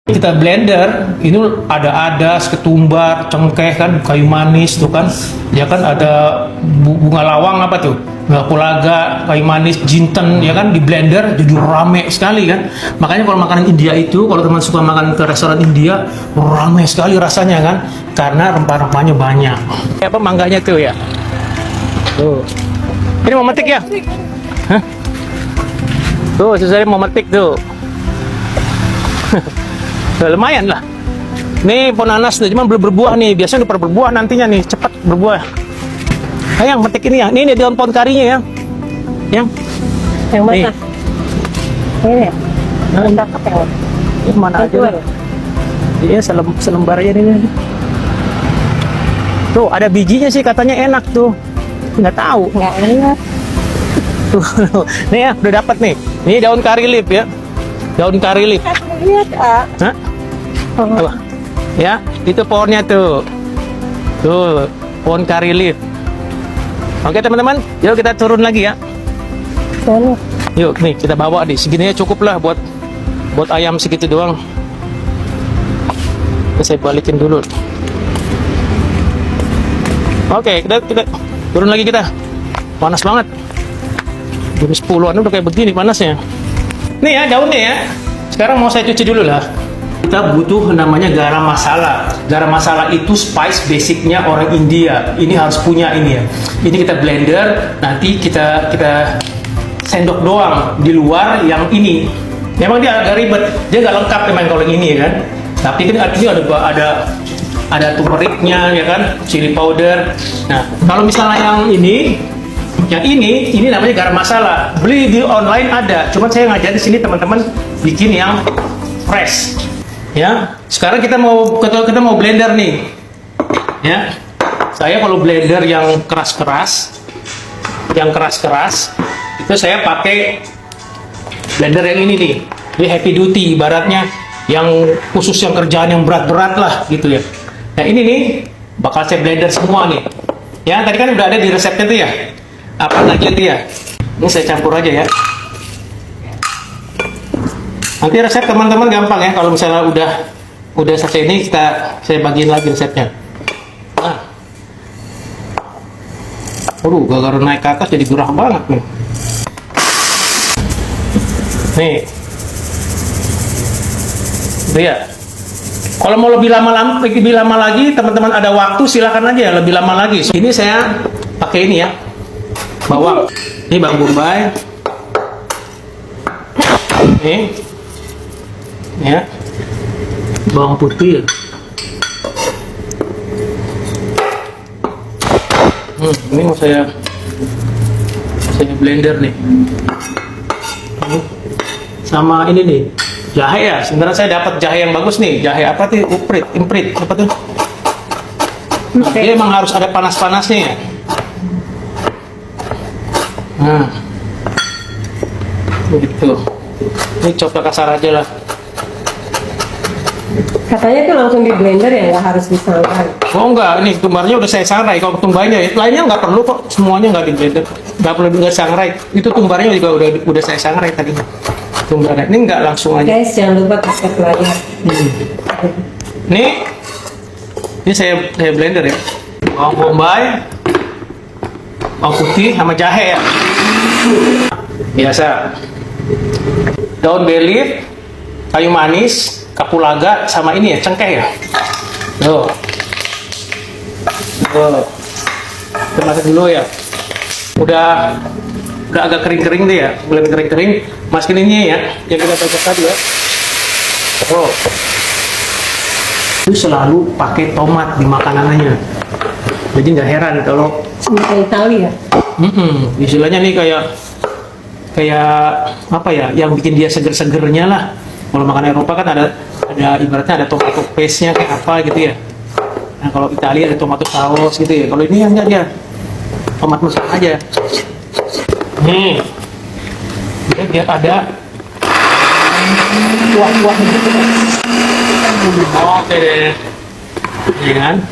Kita blender, ini ada adas, ketumbar, cengkeh kan, kayu manis tuh kan, ya kan ada bunga lawang apa tuh, kapulaga, kayu manis, jinten, ya kan di blender, jujur rame sekali kan. Makanya kalau makanan India itu, kalau teman suka makan ke restoran India, rame sekali rasanya kan, karena rempah-rempahnya banyak. Apa mangganya tuh ya? Tuh, ini mau metik ya? Hah? Tuh, saya mau metik tuh. Lumayan lah. Nih pohon nanas nih, cuma belum berbuah nih. Biasanya udah berbuah nantinya nih, cepat berbuah. Yang metik ini ya. Ini daun pohon karinya ya. Yang mana? Ini ya? Yang cakep ya? Ini mana aja lah. Iya, selembar aja nih. Tuh, ada bijinya sih katanya enak tuh. Nggak tahu. Nggak enak. Tuh, nih ya, udah dapat nih. Ini daun kari leaf ya. Daun kari leaf. Lihat, Hah? Apa? Ya, itu pohonnya tuh. Tuh, pohon kari leaf. Oke teman-teman, yuk kita turun lagi ya. Sana. Yuk, nih kita bawa nih. Segini cukup lah buat ayam segitu doang. Saya balikin dulu. Oke, kita turun lagi kita. Panas banget. Jam 10-an udah kayak begini panasnya. Nih ya daunnya ya. Sekarang mau saya cuci dulu lah. Kita butuh namanya garam masala. Garam masala itu spice basicnya orang India. Ini harus punya ini ya. Ini kita blender, nanti kita sendok doang di luar yang ini. Memang dia agak ribet, dia nggak lengkap memang kalau yang ini ya kan. Tapi kan artinya ada turmericnya ya kan, chili powder. Nah kalau misalnya yang ini namanya garam masala. Beli di online ada, cuman saya ngajar di sini teman-teman bikin yang fresh. Ya, sekarang kita mau blender nih. Ya, saya kalau blender yang keras-keras, itu saya pakai blender yang ini nih. Ini heavy duty, ibaratnya yang khusus yang kerjaan yang berat-berat lah gitu ya. Nah ini nih bakal saya blender semua nih. Ya, tadi kan udah ada di resepnya tuh ya. Apa lagi itu ya? Ini saya campur aja ya. Nanti resep teman-teman gampang ya. Kalau misalnya udah selesai ini saya bagiin lagi resepnya. Nah, gara-gara naik ke atas jadi gerah banget nih. Nih, itu ya. Kalau mau lebih lama lagi, teman-teman ada waktu silakan aja lebih lama lagi. Ini saya pakai ini ya. Bawang, ini bawang bombay, ini ya, bawang putih, ini mau saya blender nih, sama ini nih, jahe ya. Sebenarnya saya dapat jahe yang bagus nih, jahe apa tuh, imprit, apa tuh? Dia emang harus ada panas-panasnya ya. Nah, begitu. Ini coba kasar aja lah. Katanya itu langsung di blender ya, nggak harus disangrai. Oh enggak, ini tumbarnya udah saya sangrai. Kalau tumbarnya, lainnya nggak perlu kok. Semuanya nggak di blender, nggak perlu juga sangrai. Itu tumbarnya juga udah saya sangrai tadi. Tumbarnya ini nggak langsung aja. Guys, jangan lupa kasih pelajar. Ini saya blender ya. Bawang bombay, bawang putih sama jahe ya. Biasa. Daun bay leaf, kayu manis, kapulaga sama ini ya, cengkeh ya. Tuh. Kita masak dulu ya. Udah agak kering-kering deh ya. Mulai kering-kering, masukin ini ya, yang kita bacak tadi ya. Oh. Itu selalu pakai tomat di makanannya. Jadi nggak heran kalau Itali ya. Istilahnya nih kayak apa ya, yang bikin dia seger-segernya lah. Kalau makan Eropa kan ada ibaratnya ada tomato paste-nya kayak apa gitu ya. Nah kalau Italia ada tomato saus gitu ya. Kalau ini yang enggak, dia tomat mesir aja. Nih, biar ada kuah-kuah gitu. Oke deh, iya kan?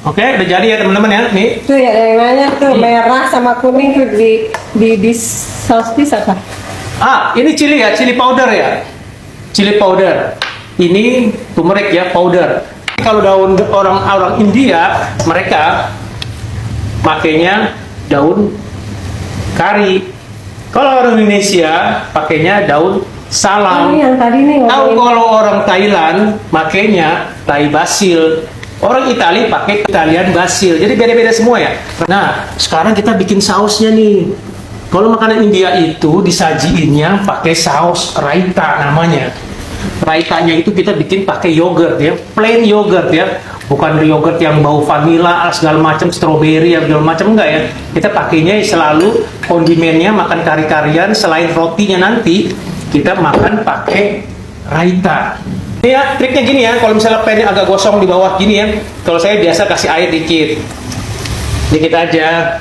Oke, udah jadi ya teman-teman ya. Nih. Tuh ya, yang nanya tuh merah sama kuning tuh di saus apa? Ah, ini chili ya, chili powder ya. Chili powder. ini turmeric ya, powder. Kalau daun orang India, mereka pakainya daun kari. Kalau orang Indonesia pakainya daun salam. Ini yang tadi nih Tahu ngomongin. kalau orang Thailand makainya Thai basil. Orang Italia pakai Italian basil. Jadi beda-beda semua ya. Nah, sekarang kita bikin sausnya nih. Kalau makanan India itu disajiinnya pakai saus raita namanya. Raitanya itu kita bikin pakai yogurt ya, plain yogurt ya. Bukan yogurt yang bau vanilla segala macam, strawberry segala macam, enggak ya. Kita pakainya selalu kondimennya makan kari-karian, selain rotinya nanti kita makan pakai raita. Ini ya, triknya gini ya, kalau misalnya pennya agak gosong di bawah gini ya, kalau saya biasa kasih air dikit. Dikit aja.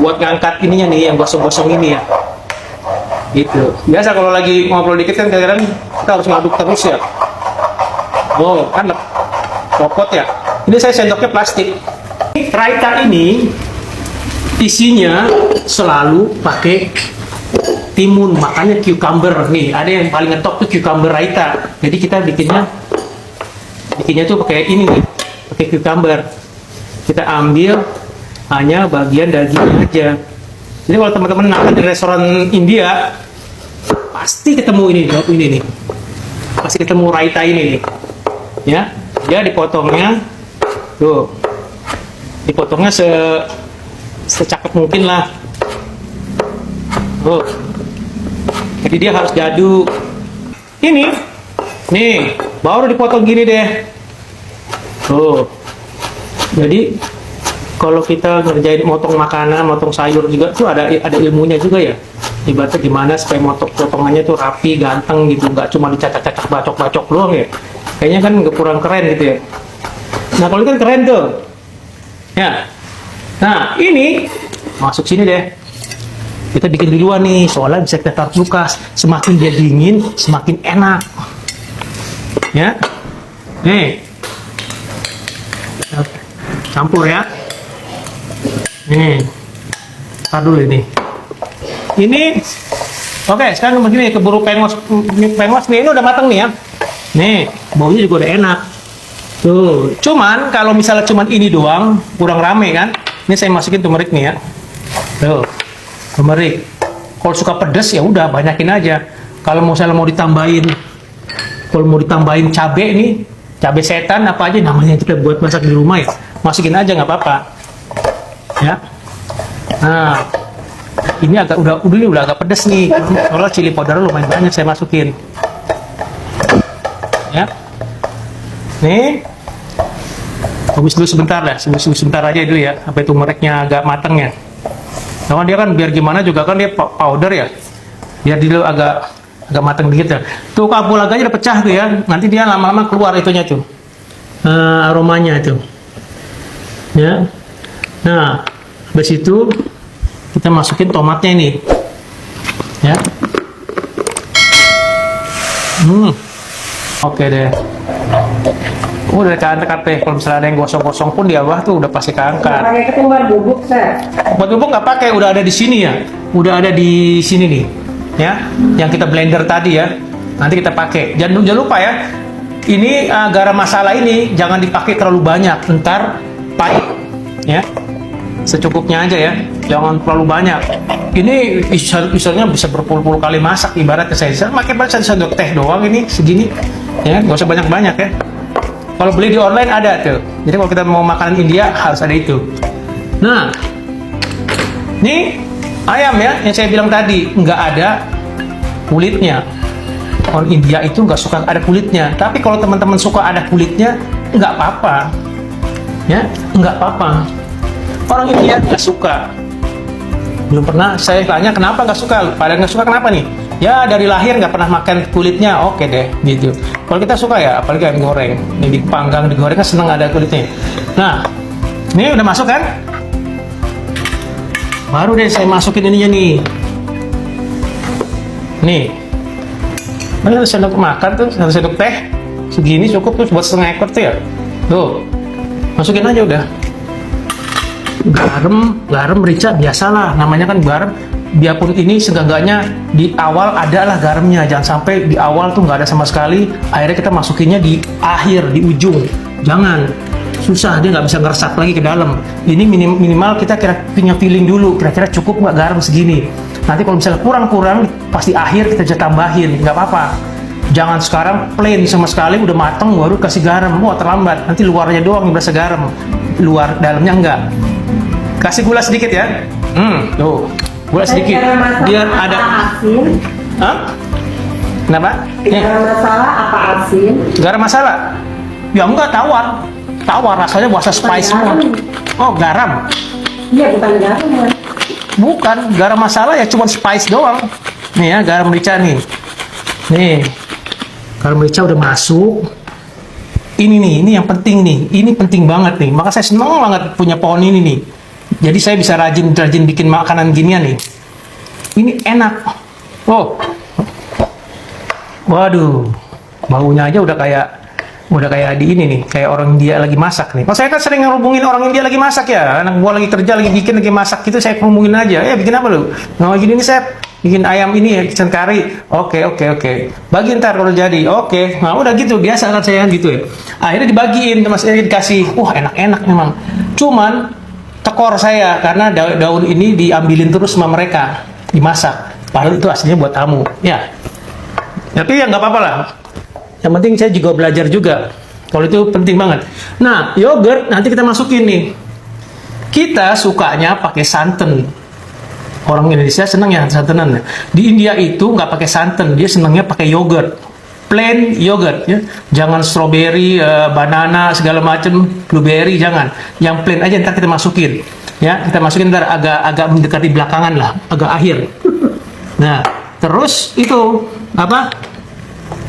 Buat ngangkat ininya nih, yang gosong-gosong ini ya. Gitu. Biasa kalau lagi ngobrol dikit kan kadang-kadang kita harus ngaduk terus ya. Oh, kan copot ya. Ini saya sendoknya plastik. Raita ini isinya selalu pakai timun, makanya cucumber nih. Ada yang paling ngetop tuh cucumber raita. Jadi kita bikinnya tuh pakai ini nih, pakai cucumber. Kita ambil hanya bagian dagingnya aja. Jadi kalau teman-teman makan di restoran India, pasti ketemu ini nih. Pasti ketemu raita ini nih. Ya, dia dipotongnya tuh. Dipotongnya secakap mungkin lah. Tuh. Jadi dia harus diaduk. Ini nih, baru dipotong gini deh. Tuh. Jadi kalau kita ngerjain motong makanan, motong sayur juga tuh ada ilmunya juga ya. Ibaratnya gimana supaya potongannya tuh rapi, ganteng gitu, nggak cuma dicacak-cacak, bacok-bacok doang ya. Kayaknya kan kurang keren gitu ya. Nah kalau ini kan keren tuh. Ya. Nah ini masuk sini deh. Kita bikin duluan nih, soalnya bisa kita taruh kulkas. Semakin dia dingin, semakin enak. Ya. Nih. Campur ya. Nih, tar dulu ini. Ini, oke. Sekarang begini keburu pengos nih. Ini udah matang nih ya. Nih, baunya juga udah enak. Tuh, cuman kalau misalnya cuman ini doang, kurang rame kan? Ini saya masukin turmeric nih ya. Tuh, turmeric. Kalau suka pedas ya udah banyakin aja. Kalau misalnya mau ditambahin, cabe nih, cabe setan apa aja namanya kita buat masak di rumah ya, masukin aja nggak apa-apa. Ya, nah ini udah agak pedes nih, soalnya chili powder lumayan banyak saya masukin. Ya, nih, habis dulu sebentar aja dulu ya, sampai turmericnya agak mateng ya. Karena dia kan biar gimana juga kan dia powder ya, biar dulu agak mateng dikit ya. Tuh kapulaga aja udah pecah tuh ya, nanti dia lama-lama keluar itunya tuh, aromanya tuh. Ya. Nah, habis itu kita masukin tomatnya ini, ya. Oke deh. Udah keangkat deh. Kalau misalnya ada yang gosong-gosong pun di bawah tuh udah pasti keangkat. Pakai ketumbar bubuk, Sir. Obat bubuk nggak pakai, udah ada di sini ya. Udah ada di sini nih, ya. Yang kita blender tadi ya. Nanti kita pakai. Jangan lupa ya. Ini garam masala ini jangan dipakai terlalu banyak, ntar pahit, ya. Secukupnya aja ya, jangan terlalu banyak. Ini misalnya bisa berpuluh-puluh kali masak, ibaratnya saya pakai baru 1 sendok teh doang ini segini, ya nggak usah banyak-banyak ya. Kalau beli di online ada tuh, jadi kalau kita mau makanan India harus ada itu. Nah, ini ayam ya, yang saya bilang tadi nggak ada kulitnya. Orang India itu nggak suka ada kulitnya, tapi kalau teman-teman suka ada kulitnya nggak apa-apa, ya nggak apa-apa. Orang India nggak suka. Belum pernah saya tanya kenapa nggak suka. Pada nggak suka kenapa nih? Ya dari lahir nggak pernah makan kulitnya. Oke deh, gitu. Kalau kita suka ya, apalagi ayam goreng. Ini dipanggang, digoreng kan seneng ada kulitnya. Nah, ini udah masuk kan? Baru deh saya masukin ininya nih. Nih, ini 1 sendok makan tuh, 1 sendok teh. Segini cukup tuh buat setengah ekor tuh ya. Tuh, masukin aja udah. Garam merica biasalah, namanya kan garam. biarpun ini seenggaknya di awal adalah garamnya, jangan sampai di awal tuh nggak ada sama sekali, akhirnya kita masukinnya di akhir, di ujung. Jangan, susah, dia nggak bisa ngeresap lagi ke dalam. Ini minimal kita punya feeling dulu, kira-kira cukup nggak garam segini. Nanti kalau misalnya kurang-kurang, pasti akhir kita bisa tambahin, nggak apa-apa. Jangan sekarang plain sama sekali, udah mateng baru kasih garam, wah terlambat. Nanti luarnya doang yang berasa garam, luar dalamnya enggak. Kasih gula sedikit ya. Tuh, gula sedikit. Biar ada. Asin. Hah? Kenapa? Garam masala apa asin? Garam masala? Ya enggak, tawar rasanya buasa spice semua. Oh, garam. Iya, bukan garam ya. Bukan, garam masala ya cuma spice doang. Nih ya, garam merica nih. Nih, garam merica udah masuk. Ini yang penting nih. Ini penting banget nih. Maka saya seneng banget punya pohon ini nih. Jadi saya bisa rajin bikin makanan ginian nih. Ini enak. Oh, waduh, baunya aja udah kayak di ini nih, kayak orang India lagi masak nih. Oh, saya kan sering ngehubungin orang India lagi masak ya. Anak gua lagi kerja, lagi bikin, lagi masak gitu, saya hubungin aja. Bikin apa lu? Nah, gini nih, saya bikin ayam ini ya, chicken curry. Oke. Bagi ntar kalau jadi. Oke. Nah, udah gitu, biasa kan saya gitu ya. Akhirnya dibagiin, Mas Erik dikasih. Wah, enak-enak memang. Cuman tekor saya karena daun ini diambilin terus sama mereka, dimasak. Padahal itu aslinya buat tamu. Ya. Tapi ya nggak apa-apa lah. Yang penting saya juga belajar juga. Kalau itu penting banget. Nah, yogurt nanti kita masukin nih. Kita sukanya pakai santan. Orang Indonesia senang ya santanan. Di India itu nggak pakai santan, dia senangnya pakai yogurt. Plain yogurt ya. Jangan strawberry, banana segala macam, blueberry jangan. Yang plain aja ntar kita masukin. Ya, kita masukin ntar agak mendekati belakangan lah, agak akhir. Nah, terus itu apa?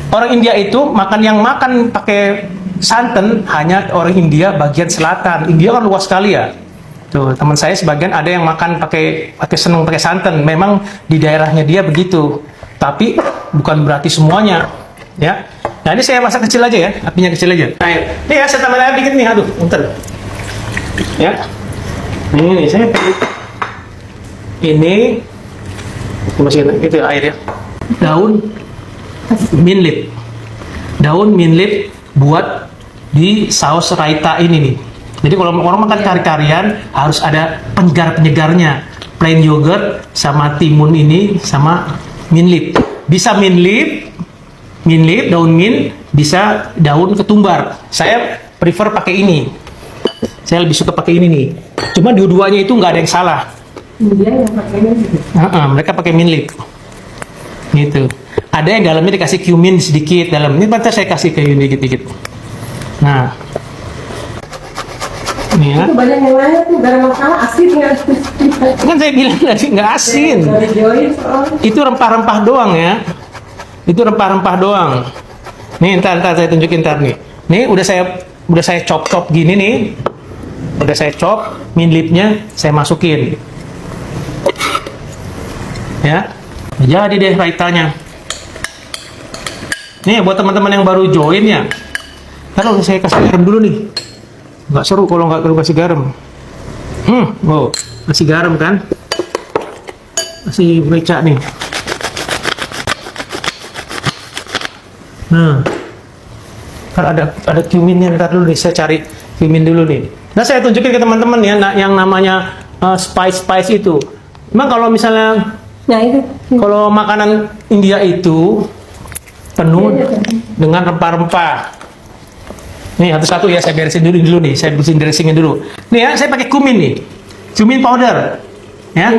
Orang India itu makan pakai santan hanya orang India bagian selatan. India kan luas sekali ya. Tuh, teman saya sebagian ada yang makan seneng pakai santan. Memang di daerahnya dia begitu. Tapi bukan berarti semuanya, ya. Nah, ini saya masak kecil aja ya, apinya kecil aja. Nah, ini ya saya tambah air dikit nih, aduh, bentar. Ya. Ini saya pakai ini masukin itu air ya. Daun mint leaf buat di saus raita ini nih. Jadi kalau orang makan kari-karian harus ada penyegar-penyegarnya. Plain yogurt sama timun ini sama mint leaf. Bisa mint leaf, daun mint, bisa daun ketumbar. Saya prefer pakai ini. Saya lebih suka pakai ini nih. Cuma dua-duanya itu nggak ada yang salah. Iya, yang pakai ini. Mereka pakai mint leaf. Gitu. Ada yang dalamnya dikasih cumin sedikit dalam. Ini nanti saya kasih cumin dikit-dikit. Nah, ini ya. Itu banyak yang lain tuh garam masala asin nggak? Kan saya bilang tadi nggak asin. Itu rempah-rempah doang ya. Itu rempah-rempah doang. Nih, ntar saya tunjukin ntar nih. Nih udah saya chop gini nih. Udah saya chop, mint leaf-nya saya masukin. Ya. Jadi deh raitanya. Nih buat teman-teman yang baru join ya. Kalau saya kasih garam dulu nih. Nggak seru kalau nggak kasih garam. Oh, kasih garam kan? Kasih merica nih. Nah, kalau ada cuminnya, ntar dulu nih saya cari cumin dulu nih. Nah, saya tunjukin ke teman-teman ya, yang namanya spice itu. Memang kalau misalnya, Nah itu. kalau makanan India itu penuh dengan rempah-rempah. Nih satu-satu ya, saya beresin dulu nih, saya bersihin dressingnya dulu. Nih ya, saya pakai kumin nih, cumin powder, ya.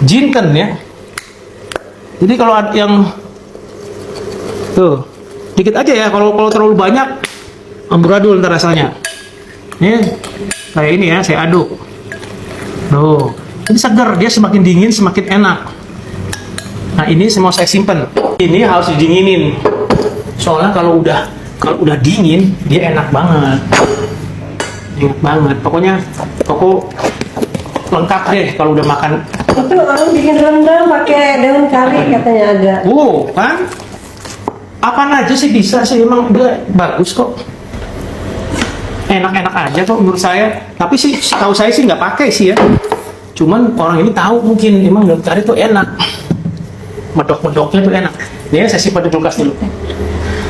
Jinten ya. Jadi kalau ada yang tuh dikit aja ya, kalau terlalu banyak amburadul ntar rasanya. Nih kayak ini ya, saya aduk. Tuh, ini segar, dia semakin dingin semakin enak. Nah ini semua saya simpen. Ini harus didinginin. Soalnya kalau udah dingin dia enak banget. Enak banget. Pokoknya lengkap deh kalau udah makan. Itu orang bikin rendang pakai daun kari katanya ada. Kan? Apaan aja sih bisa sih, emang dia bagus kok. Enak-enak aja kok menurut saya. Tapi sih tahu saya sih nggak pakai sih ya. Cuman orang ini tahu mungkin emang daun kari itu enak, medok-medoknya tuh enak. Ini saya simpan di kulkas dulu.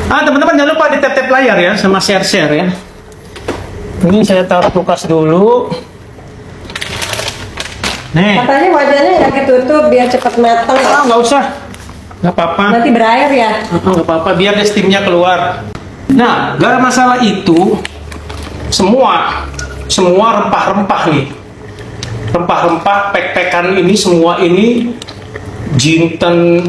Teman-teman jangan lupa di tap-tap layar ya, sama share-share ya. Ini saya taruh kulkas dulu. Nih. Katanya wajannya nggak ditutup biar cepat matang. Nggak usah, nggak apa-apa. Nanti berair ya. Nggak apa-apa, biar dia steamnya keluar. Nah, garam masala itu semua rempah-rempah nih, rempah-rempah pek-pekan ini semua ini jinten,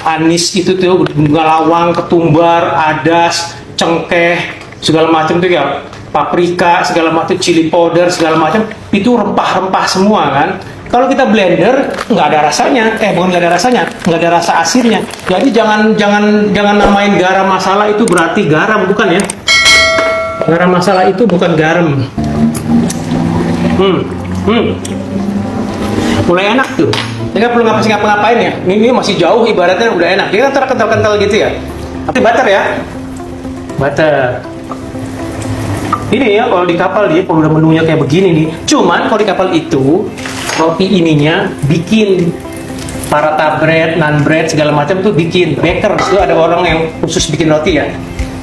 anis itu tuh, galawang, ketumbar, adas, cengkeh, segala macam tuh ya, paprika, segala macam, chili powder, segala macam, itu rempah-rempah semua kan. Kalau kita blender nggak ada rasanya, bukan nggak ada rasanya, nggak ada rasa asinnya. Jadi jangan namain garam masala itu berarti garam, bukan ya? Garam masala itu bukan garam. Mulai enak tuh. Dia nggak perlu ngapa-ngapain ya. Ini masih jauh ibaratnya udah enak. Dia kan terkental-kental gitu ya. Tapi butter ya, butter. Ini ya kalau di kapal dia kalau udah menunya kayak begini nih. Cuman kalau di kapal itu roti ininya bikin paratha bread, naan bread segala macam tuh bikin baker. Itu ada orang yang khusus bikin roti ya.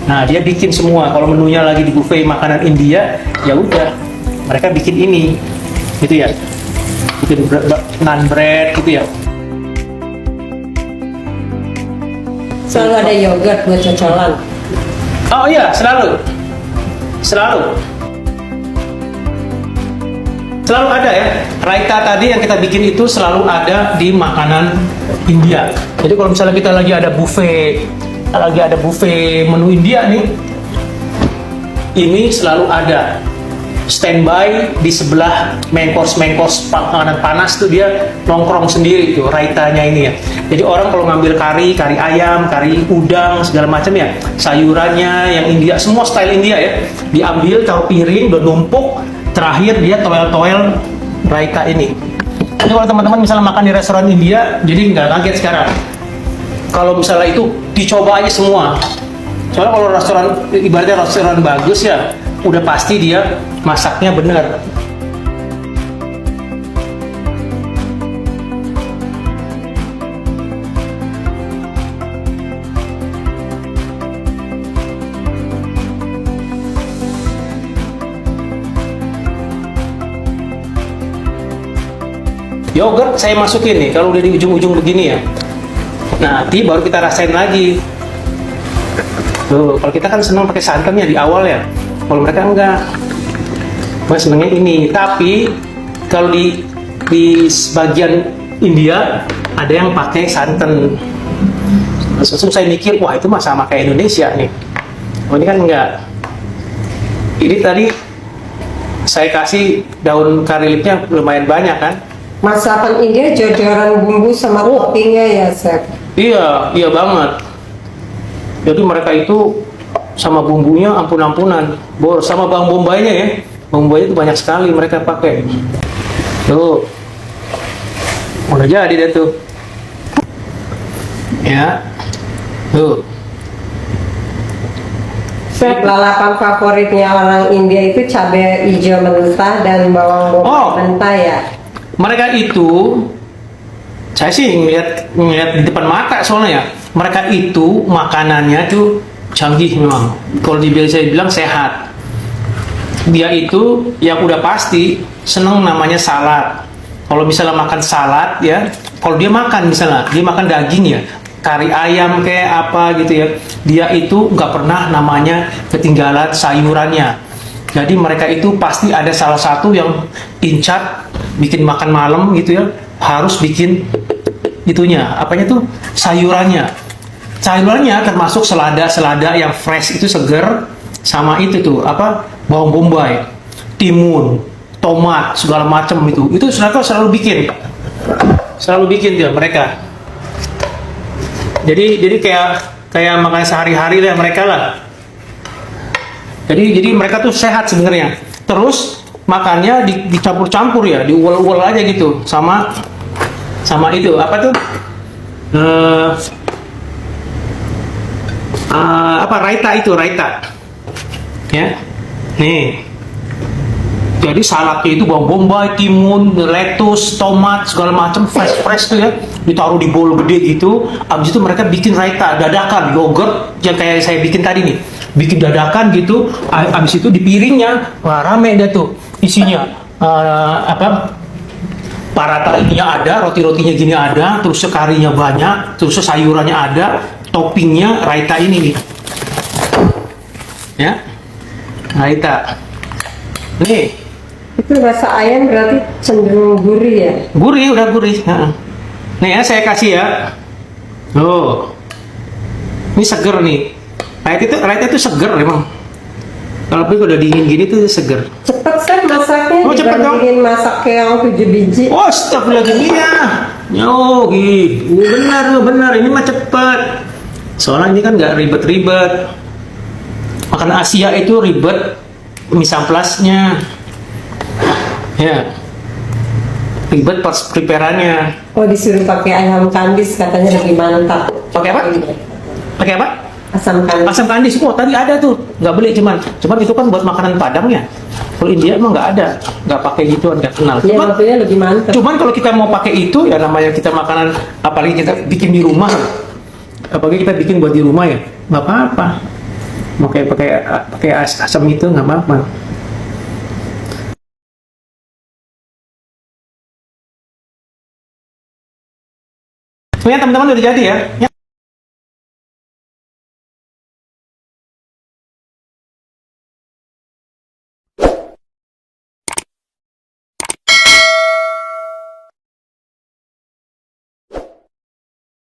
Nah dia bikin semua. Kalau menunya lagi di buffet makanan India, ya udah mereka bikin ini, gitu ya. Bikin naan bread gitu ya. Selalu ada yogurt buat cocolan. Oh iya, selalu ada ya. Raita tadi yang kita bikin itu selalu ada di makanan India. Jadi kalau misalnya kita lagi ada buffet menu India nih, ini selalu ada standby di sebelah mengkos makanan panas tuh, dia nongkrong sendiri tuh raitanya ini ya. Jadi orang kalau ngambil kari ayam, kari udang segala macam ya, sayurannya yang India semua style India ya, diambil taruh piring udah numpuk, terakhir dia toel raita ini. Jadi kalau teman-teman misalnya makan di restoran India, jadi nggak kaget sekarang kalau misalnya itu dicoba aja semua. Soalnya kalau restoran ibaratnya restoran bagus ya, udah pasti dia masaknya benar. Yogurt saya masukin nih kalau udah di ujung-ujung begini ya. Nanti baru kita rasain lagi. Tuh, kalau kita kan senang pakai santannya di awal ya. Kalau mereka enggak. Mereka senangnya ini. Tapi kalau di sebagian India ada yang pakai santan. Langsung saya mikir, wah itu mah sama kayak Indonesia nih. Oh ini kan enggak. Ini tadi saya kasih daun kari lipnya lumayan banyak kan. Masakan India jodoran bumbu sama toppingnya ya, Chef. Iya banget. Jadi mereka itu sama bumbunya ampun-ampunan. Sama bawang bombaynya ya. Bawang bombay itu banyak sekali mereka pakai. Tuh. Udah jadi deh tuh. Ya. Tuh. Chef, lalapan favoritnya orang India itu cabai hijau mentah dan bawang bombay mentah ya. Mereka itu, saya sih ngeliat di depan mata soalnya ya. Mereka itu makanannya tuh canggih memang. Kalau saya bilang sehat. Dia itu yang udah pasti seneng namanya salad. Kalau misalnya makan salad ya, kalau dia makan misalnya dia makan daging ya, kari ayam kayak apa gitu ya, dia itu nggak pernah namanya ketinggalan sayurannya. Jadi mereka itu pasti ada salah satu yang incat bikin makan malam gitu ya, harus bikin itunya, apanya tuh sayurannya termasuk selada yang fresh itu seger, sama itu tuh apa bawang bombay, timun, tomat segala macam itu selalu bikin dia mereka. Jadi kayak makan sehari-hari lah mereka lah. Jadi mereka tuh sehat sebenarnya. Terus makannya dicampur-campur ya, diuel-uel aja gitu sama itu apa tuh? Raita. Ya. Nih. Jadi salapnya itu bawang bombay, timun, lettuce, tomat, segala macam fresh tuh ya, ditaruh di bowl gede gitu. Abis itu mereka bikin raita dadakan, yogurt yang kayak saya bikin tadi nih, bikin dadakan gitu. Abis itu di piringnya, wah rame dah tuh isinya. Paratha ininya ada, roti-rotinya gini ada, terus karinya banyak, terus sayurannya ada, toppingnya raita ini nih, ya, raita. Nih, Itu rasa ayam berarti cenderung gurih ya? gurih, udah gurih. Heeh. Nih ya, saya kasih ya. Oh, ini seger nih. Raita itu seger emang. Kalau udah dingin gini tuh seger. Cepet sih masaknya Oh, cepet dong. dibandingin masak yang 7 biji. Oh, astagfirullahaladzim ya. Yo, gitu. Benar. Ini mah cepet. Soalnya ini kan nggak ribet-ribet. Makanan Asia itu ribet. Mise en place-nya. Ya. Ribet pas preparannya. Oh, disuruh pakai ayam kandis katanya lebih mantap. Pakai apa? Pakai apa? Asam kandis. Asam kandis. Oh, tadi ada tuh. Nggak beli cuman itu kan buat makanan Padang ya. Kalau India emang nggak ada. Nggak pakai gituan, nggak kenal. Iya, maksudnya lebih mantap. Cuman kalau kita mau pakai itu ya namanya kita makanan, apalagi kita bikin di rumah, apalagi kita bikin buat di rumah ya, nggak apa-apa. Mau kayak pakai asam itu nggak apa-apa. Sebenarnya teman-teman udah jadi ya.